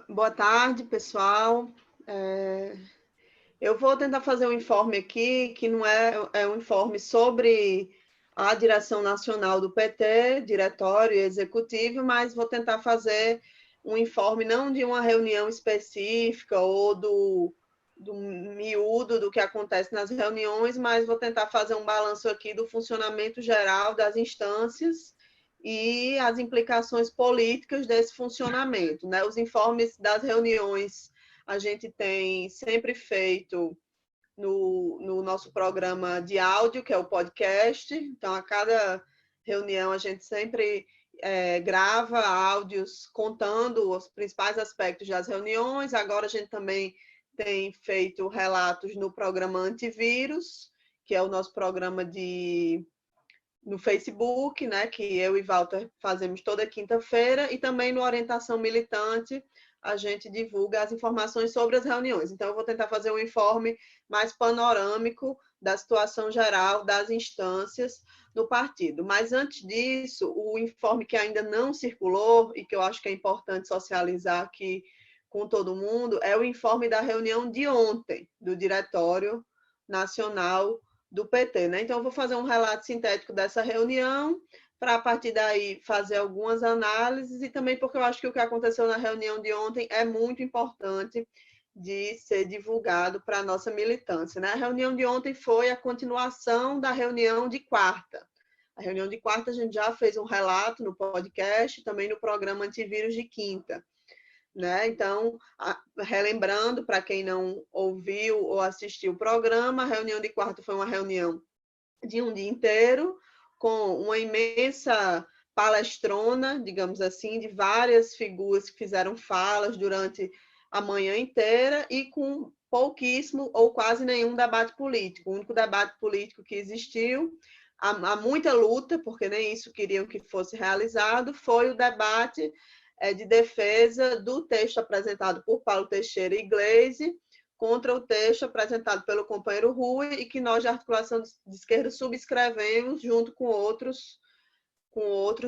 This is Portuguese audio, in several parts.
Boa tarde, pessoal. Eu vou tentar fazer um informe aqui, que não é um informe sobre a direção nacional do PT, diretório e executivo, mas vou tentar fazer um informe não de uma reunião específica ou do miúdo do que acontece nas reuniões, mas vou tentar fazer um balanço aqui do funcionamento geral das instâncias e as implicações políticas desse funcionamento, né? Os informes das reuniões a gente tem sempre feito no nosso programa de áudio, que é o podcast. Então, a cada reunião, a gente sempre grava áudios contando os principais aspectos das reuniões. Agora, a gente também tem feito relatos no programa Antivírus, que é o nosso programa no Facebook, né, que eu e Walter fazemos toda quinta-feira, e também no Orientação Militante, a gente divulga as informações sobre as reuniões. Então, eu vou tentar fazer um informe mais panorâmico da situação geral das instâncias no partido. Mas, antes disso, o informe que ainda não circulou e que eu acho que é importante socializar aqui com todo mundo é o informe da reunião de ontem, do Diretório Nacional do PT, né? Então, eu vou fazer um relato sintético dessa reunião, para a partir daí fazer algumas análises, e também porque eu acho que o que aconteceu na reunião de ontem é muito importante de ser divulgado para a nossa militância, né? A reunião de ontem foi a continuação da reunião de quarta. A reunião de quarta a gente já fez um relato no podcast, também no programa Antivírus de quinta. Né? Então, relembrando, para quem não ouviu ou assistiu o programa, a reunião de quarta foi uma reunião de um dia inteiro, com uma imensa palestrona, digamos assim, de várias figuras que fizeram falas durante a manhã inteira e com pouquíssimo ou quase nenhum debate político. O único debate político que existiu, há muita luta, porque nem isso queriam que fosse realizado, foi o debate de defesa do texto apresentado por Paulo Teixeira e Gleisi contra o texto apresentado pelo companheiro Rui e que nós, de articulação de esquerda, subscrevemos junto com outros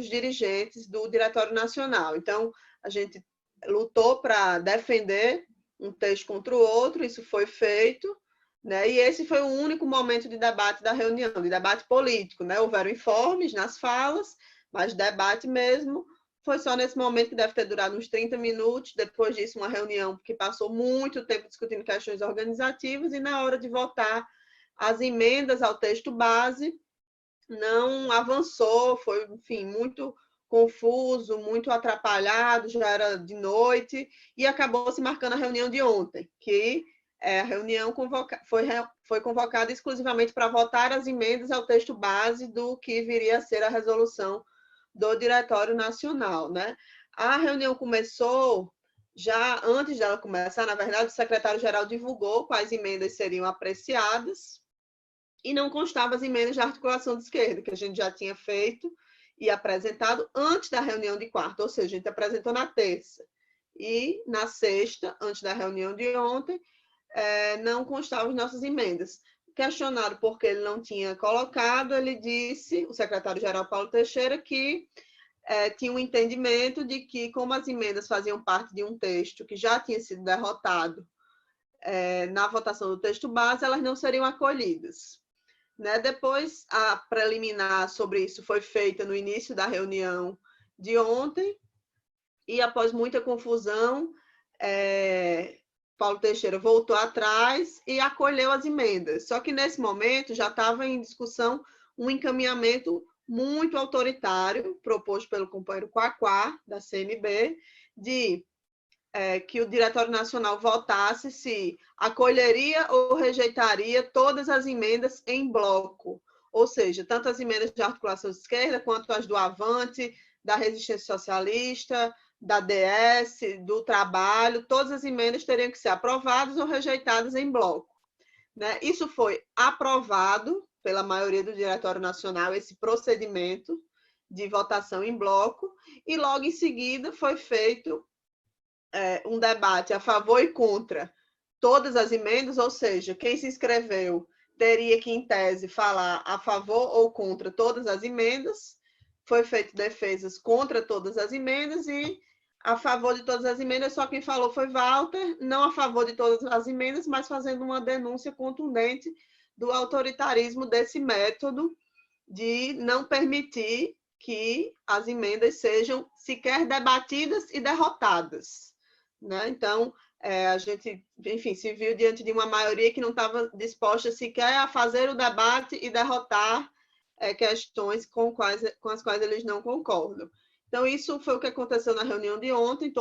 dirigentes do Diretório Nacional. Então, a gente lutou para defender um texto contra o outro, isso foi feito, né? E esse foi o único momento de debate da reunião, de debate político, né? Houveram informes nas falas, mas debate mesmo foi só nesse momento, que deve ter durado uns 30 minutos. Depois disso, uma reunião que passou muito tempo discutindo questões organizativas, e na hora de votar as emendas ao texto base, não avançou, foi, enfim, muito confuso, muito atrapalhado, já era de noite, e acabou se marcando a reunião de ontem, que a reunião foi convocada exclusivamente para votar as emendas ao texto base do que viria a ser a resolução do Diretório Nacional, né? A reunião começou, já antes dela começar, na verdade, o secretário-geral divulgou quais emendas seriam apreciadas, e não constavam as emendas de articulação de esquerda, que a gente já tinha feito e apresentado antes da reunião de quarta, ou seja, a gente apresentou na terça. E na sexta, antes da reunião de ontem, não constavam as nossas emendas. Questionado por que ele não tinha colocado, ele disse, o secretário-geral Paulo Teixeira, que tinha um entendimento de que, como as emendas faziam parte de um texto que já tinha sido derrotado na votação do texto base, elas não seriam acolhidas. Né? Depois, a preliminar sobre isso foi feita no início da reunião de ontem, e após muita confusão, Paulo Teixeira voltou atrás e acolheu as emendas. Só que, nesse momento, já estava em discussão um encaminhamento muito autoritário, proposto pelo companheiro Quaquá, da CNB, de que o Diretório Nacional votasse se acolheria ou rejeitaria todas as emendas em bloco, ou seja, tanto as emendas de articulação de esquerda quanto as do Avante, da Resistência Socialista, da DS, do Trabalho, todas as emendas teriam que ser aprovadas ou rejeitadas em bloco. Né? Isso foi aprovado pela maioria do Diretório Nacional, esse procedimento de votação em bloco, e logo em seguida foi feito um debate a favor e contra todas as emendas, ou seja, quem se inscreveu teria que, em tese, falar a favor ou contra todas as emendas. Foi feito defesas contra todas as emendas e a favor de todas as emendas, só quem falou foi Walter, não a favor de todas as emendas, mas fazendo uma denúncia contundente do autoritarismo desse método de não permitir que as emendas sejam sequer debatidas e derrotadas, né? Então, a gente, enfim, se viu diante de uma maioria que não estava disposta sequer a fazer o debate e derrotar questões com as quais eles não concordam. Então, isso foi o que aconteceu na reunião de ontem.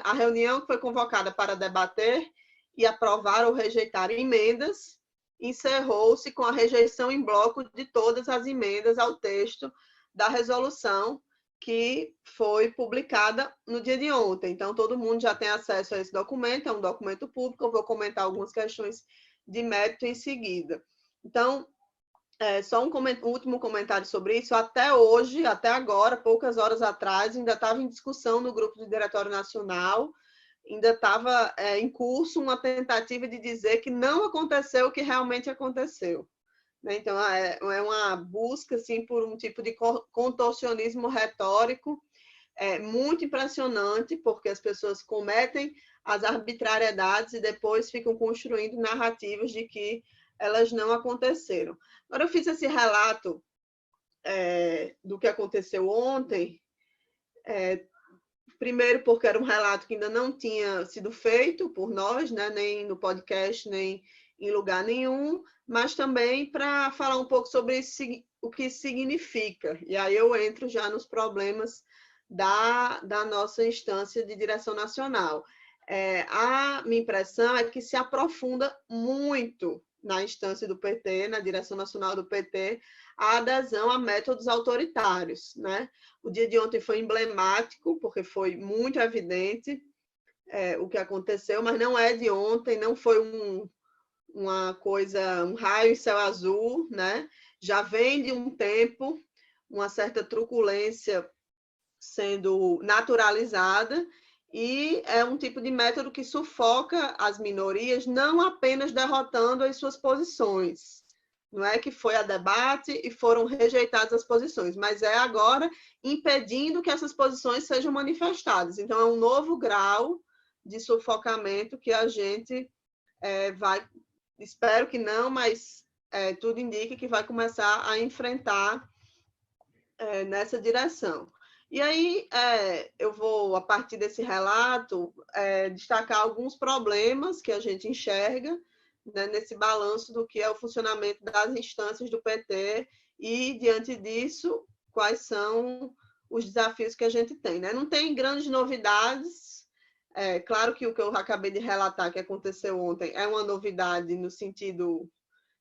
A reunião que foi convocada para debater e aprovar ou rejeitar emendas encerrou-se com a rejeição em bloco de todas as emendas ao texto da resolução que foi publicada no dia de ontem. Então, todo mundo já tem acesso a esse documento, é um documento público, eu vou comentar algumas questões de mérito em seguida. Então, só um último comentário sobre isso. Até hoje, até agora, poucas horas atrás, ainda estava em discussão no grupo do Diretório Nacional, ainda estava em curso uma tentativa de dizer que não aconteceu o que realmente aconteceu. Então, é uma busca assim, por um tipo de contorcionismo retórico muito impressionante, porque as pessoas cometem as arbitrariedades e depois ficam construindo narrativas de que elas não aconteceram. Agora, eu fiz esse relato do que aconteceu ontem, primeiro porque era um relato que ainda não tinha sido feito por nós, né, nem no podcast, nem em lugar nenhum, mas também para falar um pouco sobre o que significa. E aí eu entro já nos problemas da nossa instância de direção nacional. A minha impressão é que se aprofunda muito na instância do PT, na direção nacional do PT, a adesão a métodos autoritários, né? O dia de ontem foi emblemático, porque foi muito evidente o que aconteceu, mas não é de ontem, não foi uma coisa, um raio em céu azul, né? Já vem de um tempo, uma certa truculência sendo naturalizada, e é um tipo de método que sufoca as minorias, não apenas derrotando as suas posições. Não é que foi a debate e foram rejeitadas as posições, mas é agora impedindo que essas posições sejam manifestadas. Então, é um novo grau de sufocamento que a gente vai, espero que não, mas tudo indica que vai começar a enfrentar nessa direção. E aí, eu vou, a partir desse relato, destacar alguns problemas que a gente enxerga, né, nesse balanço do que é o funcionamento das instâncias do PT e, diante disso, quais são os desafios que a gente tem, né? Não tem grandes novidades. Claro que o que eu acabei de relatar que aconteceu ontem é uma novidade no sentido,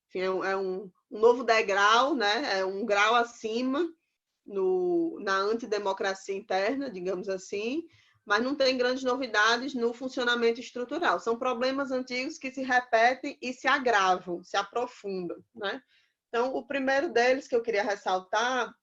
enfim, é um novo degrau, né? É um grau acima na antidemocracia interna, digamos assim, mas não tem grandes novidades no funcionamento estrutural. São problemas antigos que se repetem e se agravam, se aprofundam, né? Então, o primeiro deles que eu queria ressaltar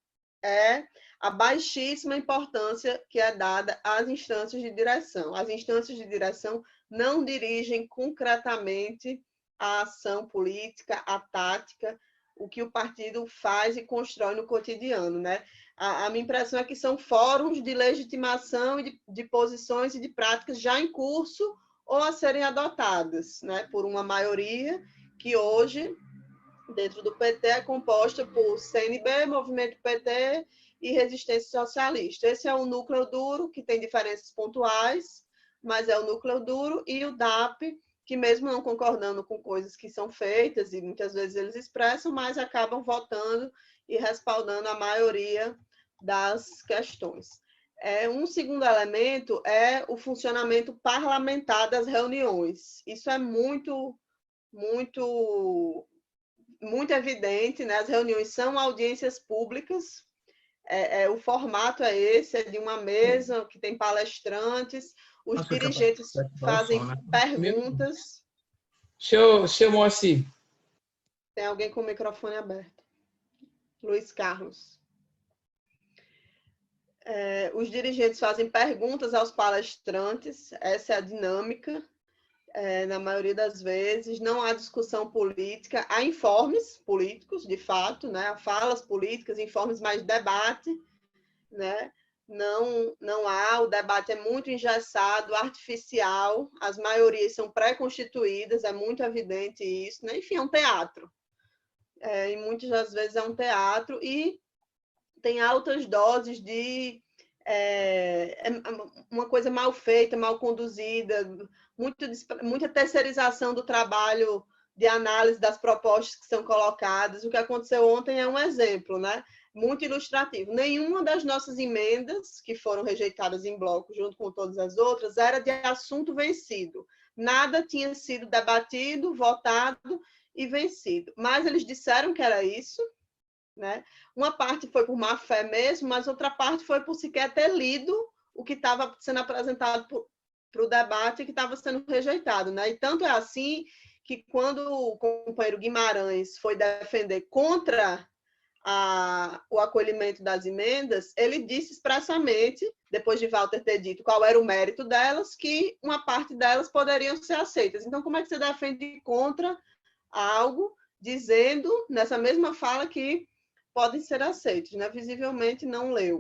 é a baixíssima importância que é dada às instâncias de direção. As instâncias de direção não dirigem concretamente a ação política, a tática, o que o partido faz e constrói no cotidiano, né? A minha impressão é que são fóruns de legitimação e de posições e de práticas já em curso ou a serem adotadas, né, por uma maioria que hoje, dentro do PT, é composta por CNB, Movimento PT e Resistência Socialista. Esse é o núcleo duro, que tem diferenças pontuais, mas é o núcleo duro, e o DAP, que mesmo não concordando com coisas que são feitas, e muitas vezes eles expressam, mas acabam votando e respaldando a maioria das questões. Um segundo elemento é o funcionamento parlamentar das reuniões. Isso é muito, muito, muito evidente, né? As reuniões são audiências públicas, o formato é esse, é de uma mesa que tem palestrantes, os dirigentes fazem perguntas. Deixa eu Moacir. Tem alguém com o microfone aberto. Luiz Carlos. Os dirigentes fazem perguntas aos palestrantes, essa é a dinâmica, na maioria das vezes. Não há discussão política, há informes políticos, de fato, né? Há falas políticas, informes, mais debate, né? não há, o debate é muito engessado, artificial, as maiorias são pré-constituídas, é muito evidente isso, né? Enfim, é um teatro. E muitas das vezes é um teatro e tem altas doses de uma coisa mal feita, mal conduzida, muita terceirização do trabalho de análise das propostas que são colocadas. O que aconteceu ontem é um exemplo, né? Muito ilustrativo. Nenhuma das nossas emendas, que foram rejeitadas em bloco, junto com todas as outras, era de assunto vencido. Nada tinha sido debatido, votado e vencido. Mas eles disseram que era isso, né? Uma parte foi por má fé mesmo, mas outra parte foi por sequer ter lido o que estava sendo apresentado para o debate e que estava sendo rejeitado, né? E tanto é assim que quando o companheiro Guimarães foi defender contra o acolhimento das emendas, ele disse expressamente, depois de Walter ter dito qual era o mérito delas, que uma parte delas poderiam ser aceitas. Então, como é que você defende contra algo, dizendo, nessa mesma fala, que podem ser aceitos, né? Visivelmente não leu.